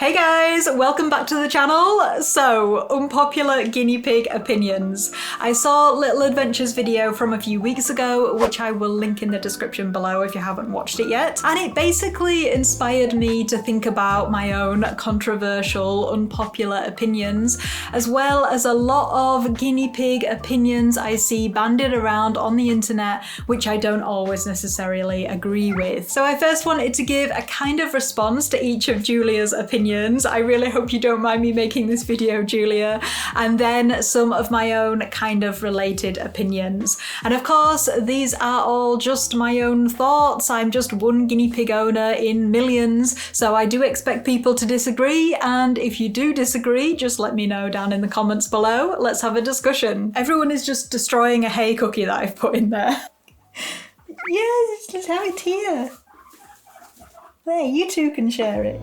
Hey guys, welcome back to the channel. So, unpopular guinea pig opinions. I saw Little Adventures video from a few weeks ago, which I will link in the description below if you haven't watched it yet. And it basically inspired me to think about my own controversial, unpopular opinions, as well as a lot of guinea pig opinions I see banded around on the internet, which I don't always necessarily agree with. So I first wanted to give a kind of response to each of Julia's opinions. I really hope you don't mind me making this video, Julia. And then some of my own kind of related opinions. And of course, these are all just my own thoughts. I'm just one guinea pig owner in millions, so I do expect people to disagree. And if you do disagree, just let me know down in the comments below. Let's have a discussion. Everyone is just destroying a hay cookie that I've put in there. Yes, just have it here. There, you two can share it.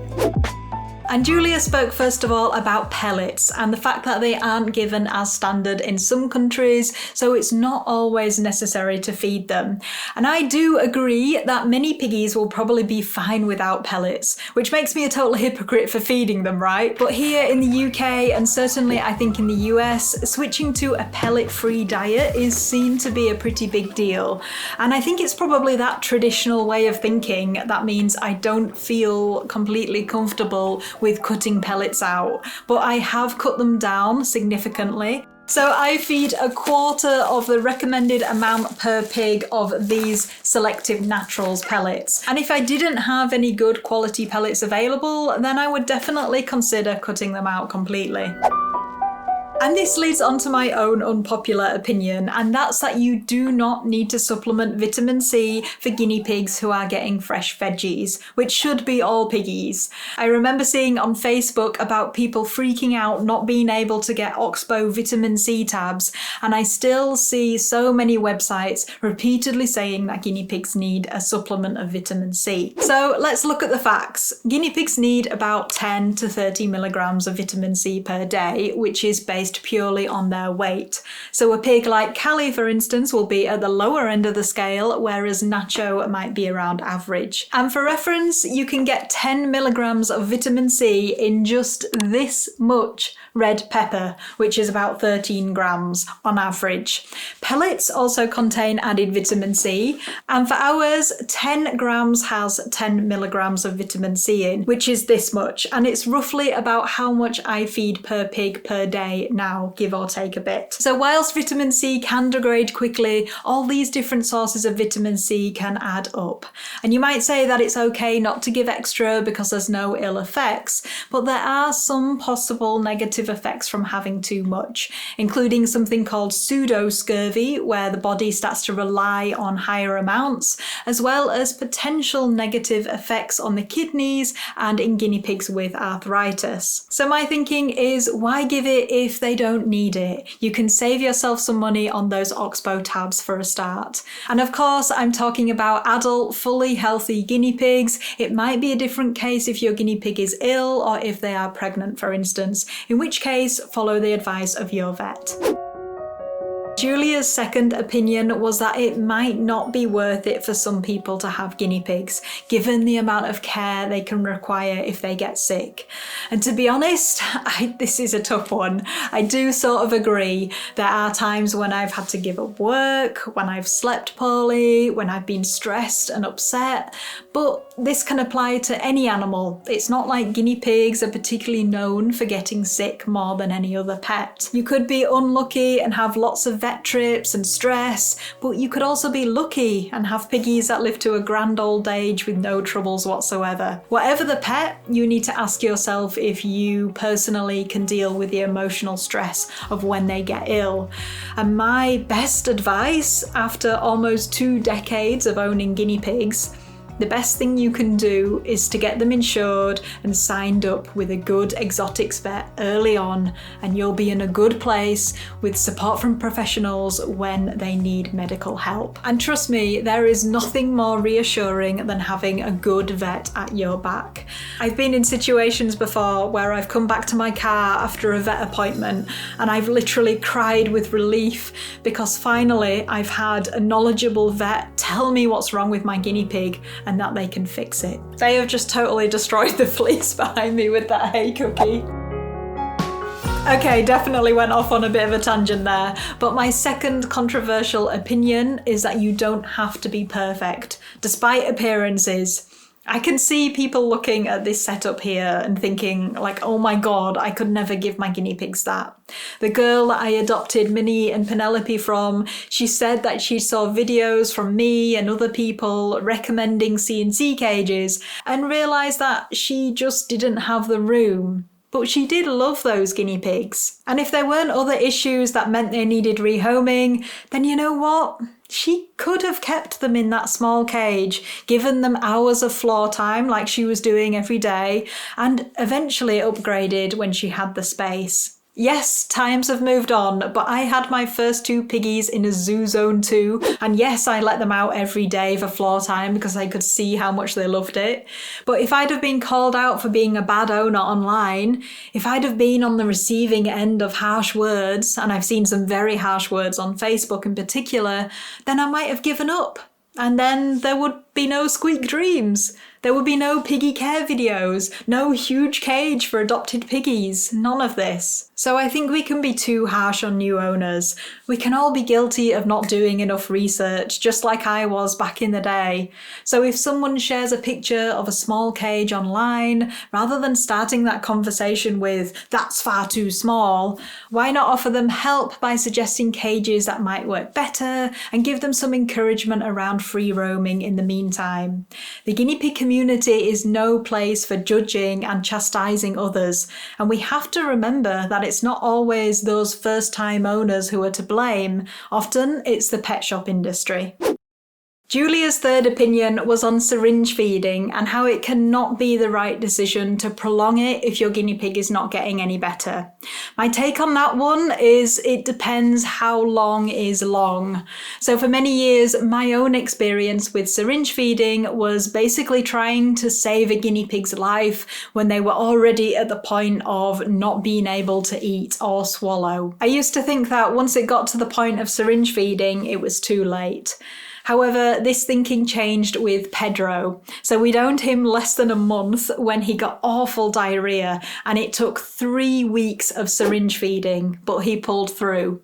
And Julia spoke first of all about pellets and the fact that they aren't given as standard in some countries, so it's not always necessary to feed them. And I do agree that many piggies will probably be fine without pellets, which makes me a total hypocrite for feeding them, right? But here in the UK, and certainly I think in the US, switching to a pellet-free diet is seen to be a pretty big deal. And I think it's probably that traditional way of thinking that means I don't feel completely comfortable with cutting pellets out, but I have cut them down significantly. So I feed a quarter of the recommended amount per pig of these selective naturals pellets. And if I didn't have any good quality pellets available, then I would definitely consider cutting them out completely. And this leads on to my own unpopular opinion, and that's that you do not need to supplement vitamin C for guinea pigs who are getting fresh veggies, which should be all piggies. I remember seeing on Facebook about people freaking out not being able to get Oxbow vitamin C tabs, and I still see so many websites repeatedly saying that guinea pigs need a supplement of vitamin C. So let's look at the facts. Guinea pigs need about 10 to 30 milligrams of vitamin C per day, which is based purely on their weight. So a pig like Callie, for instance, will be at the lower end of the scale, whereas Nacho might be around average. And for reference, you can get 10 milligrams of vitamin C in just this much red pepper, which is about 13 grams on average. Pellets also contain added vitamin C, and for ours, 10 grams has 10 milligrams of vitamin C in, which is this much, and it's roughly about how much I feed per pig per day now, give or take a bit. So whilst vitamin C can degrade quickly, all these different sources of vitamin C can add up. And you might say that it's okay not to give extra because there's no ill effects, but there are some possible negative effects from having too much, including something called pseudo-scurvy, where the body starts to rely on higher amounts, as well as potential negative effects on the kidneys and in guinea pigs with arthritis. So my thinking is, why give it if they don't need it? You can save yourself some money on those Oxbow tabs for a start. And of course, I'm talking about adult, fully healthy guinea pigs. It might be a different case if your guinea pig is ill or if they are pregnant, for instance, in which case, follow the advice of your vet. Julia's second opinion was that it might not be worth it for some people to have guinea pigs, given the amount of care they can require if they get sick. And to be honest, this is a tough one. I do sort of agree. There are times when I've had to give up work, when I've slept poorly, when I've been stressed and upset, but this can apply to any animal. It's not like guinea pigs are particularly known for getting sick more than any other pet. You could be unlucky and have lots of vet trips and stress, but you could also be lucky and have piggies that live to a grand old age with no troubles whatsoever. Whatever the pet, you need to ask yourself if you personally can deal with the emotional stress of when they get ill. And my best advice after almost 2 decades of owning guinea pigs, the best thing you can do is to get them insured and signed up with a good exotics vet early on, and you'll be in a good place with support from professionals when they need medical help. And trust me, there is nothing more reassuring than having a good vet at your back. I've been in situations before where I've come back to my car after a vet appointment and I've literally cried with relief because finally I've had a knowledgeable vet tell me what's wrong with my guinea pig and that they can fix it. They have just totally destroyed the fleece behind me with that hay cookie. Okay, definitely went off on a bit of a tangent there, but my second controversial opinion is that you don't have to be perfect, despite appearances. I can see people looking at this setup here and thinking like, oh my god, I could never give my guinea pigs that. The girl that I adopted Minnie and Penelope from, she said that she saw videos from me and other people recommending CNC cages and realised that she just didn't have the room. But she did love those guinea pigs. And if there weren't other issues that meant they needed rehoming, then you know what? She could have kept them in that small cage, given them hours of floor time like she was doing every day, and eventually upgraded when she had the space. Yes, times have moved on, but I had my first 2 piggies in a zoo zone too, and yes, I let them out every day for floor time because I could see how much they loved it. But if I'd have been called out for being a bad owner online, if I'd have been on the receiving end of harsh words, and I've seen some very harsh words on Facebook in particular, then I might have given up. And then there would be no Squeak dreams. There would be no piggy care videos, no huge cage for adopted piggies, none of this. So I think we can be too harsh on new owners. We can all be guilty of not doing enough research, just like I was back in the day. So if someone shares a picture of a small cage online, rather than starting that conversation with, "That's far too small," why not offer them help by suggesting cages that might work better and give them some encouragement around free roaming in the meantime? The guinea pig community is no place for judging and chastising others, and we have to remember that it's not always those first-time owners who are to blame. Often it's the pet shop industry. Julia's third opinion was on syringe feeding and how it cannot be the right decision to prolong it if your guinea pig is not getting any better. My take on that one is it depends how long is long. So for many years, my own experience with syringe feeding was basically trying to save a guinea pig's life when they were already at the point of not being able to eat or swallow. I used to think that once it got to the point of syringe feeding, it was too late. However, this thinking changed with Pedro. So we'd owned him less than a month when he got awful diarrhea, and it took 3 weeks of syringe feeding, but he pulled through.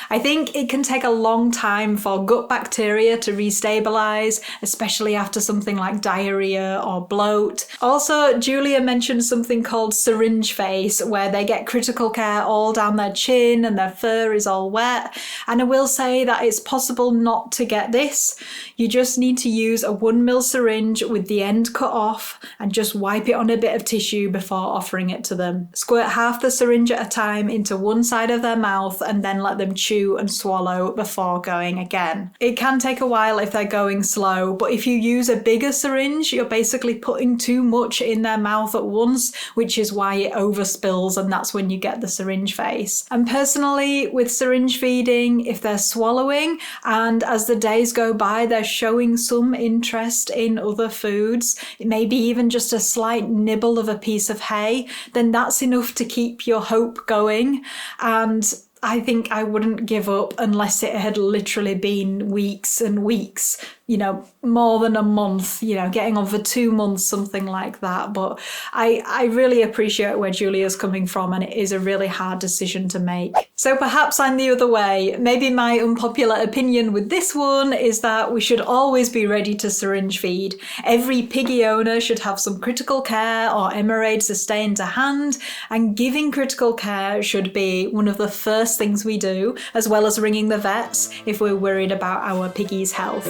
I think it can take a long time for gut bacteria to restabilize, especially after something like diarrhea or bloat. Also, Julia mentioned something called syringe face, where they get critical care all down their chin and their fur is all wet. And I will say that it's possible not to get this. You just need to use a 1 ml syringe with the end cut off and just wipe it on a bit of tissue before offering it to them. Squirt half the syringe at a time into one side of their mouth and then let them chew and swallow before going again. It can take a while if they're going slow, but if you use a bigger syringe, you're basically putting too much in their mouth at once, which is why it overspills, and that's when you get the syringe face. And personally, with syringe feeding, if they're swallowing and as the days go by they're showing some interest in other foods, maybe even just a slight nibble of a piece of hay, then that's enough to keep your hope going. And I think I wouldn't give up unless it had literally been weeks and weeks, more than a month, getting on for 2 months, something like that. But I really appreciate where Julia's coming from, and it is a really hard decision to make. So perhaps I'm the other way. Maybe my unpopular opinion with this one is that we should always be ready to syringe feed. Every piggy owner should have some critical care or Emerade Sustain to hand, and giving critical care should be one of the first things we do, as well as ringing the vets if we're worried about our piggy's health.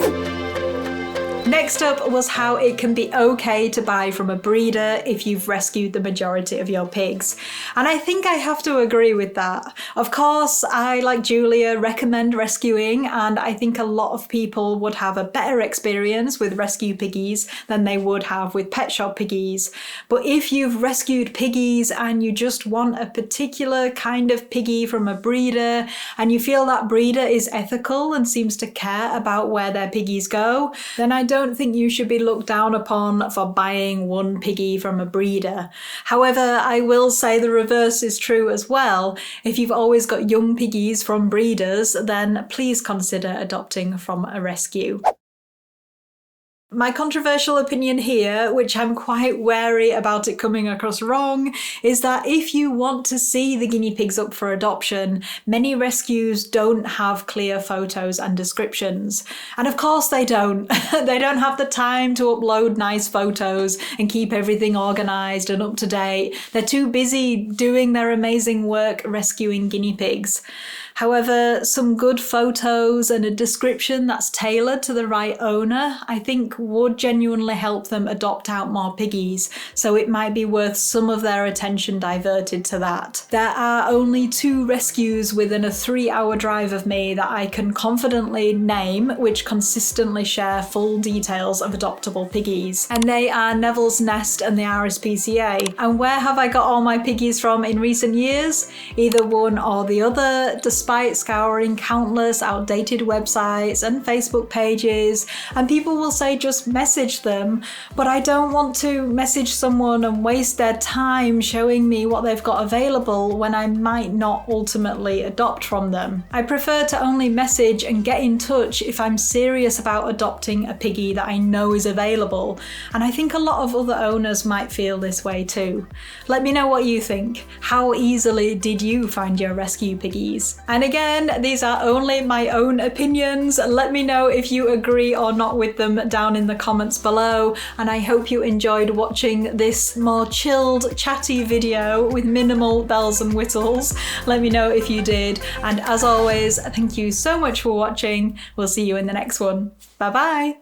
Next up was how it can be okay to buy from a breeder if you've rescued the majority of your pigs. And I think I have to agree with that. Of course, I, like Julia, recommend rescuing, and I think a lot of people would have a better experience with rescue piggies than they would have with pet shop piggies. But if you've rescued piggies and you just want a particular kind of piggy from a breeder, and you feel that breeder is ethical and seems to care about where their piggies go, then I don't think you should be looked down upon for buying one piggy from a breeder. However, I will say the reverse is true as well. If you've always got young piggies from breeders, then please consider adopting from a rescue. My controversial opinion here, which I'm quite wary about it coming across wrong, is that if you want to see the guinea pigs up for adoption, many rescues don't have clear photos and descriptions. And of course they don't. They don't have the time to upload nice photos and keep everything organised and up to date. They're too busy doing their amazing work rescuing guinea pigs. However, some good photos and a description that's tailored to the right owner, I think would genuinely help them adopt out more piggies, so it might be worth some of their attention diverted to that. There are only 2 rescues within a 3-hour drive of me that I can confidently name, which consistently share full details of adoptable piggies, and they are Neville's Nest and the RSPCA. And where have I got all my piggies from in recent years? Either one or the other, despite scouring countless outdated websites and Facebook pages, and people will say just message them, but I don't want to message someone and waste their time showing me what they've got available when I might not ultimately adopt from them. I prefer to only message and get in touch if I'm serious about adopting a piggy that I know is available, and I think a lot of other owners might feel this way too. Let me know what you think. How easily did you find your rescue piggies? And again, these are only my own opinions. Let me know if you agree or not with them down in the comments below. And I hope you enjoyed watching this more chilled, chatty video with minimal bells and whistles. Let me know if you did. And as always, thank you so much for watching. We'll see you in the next one. Bye bye.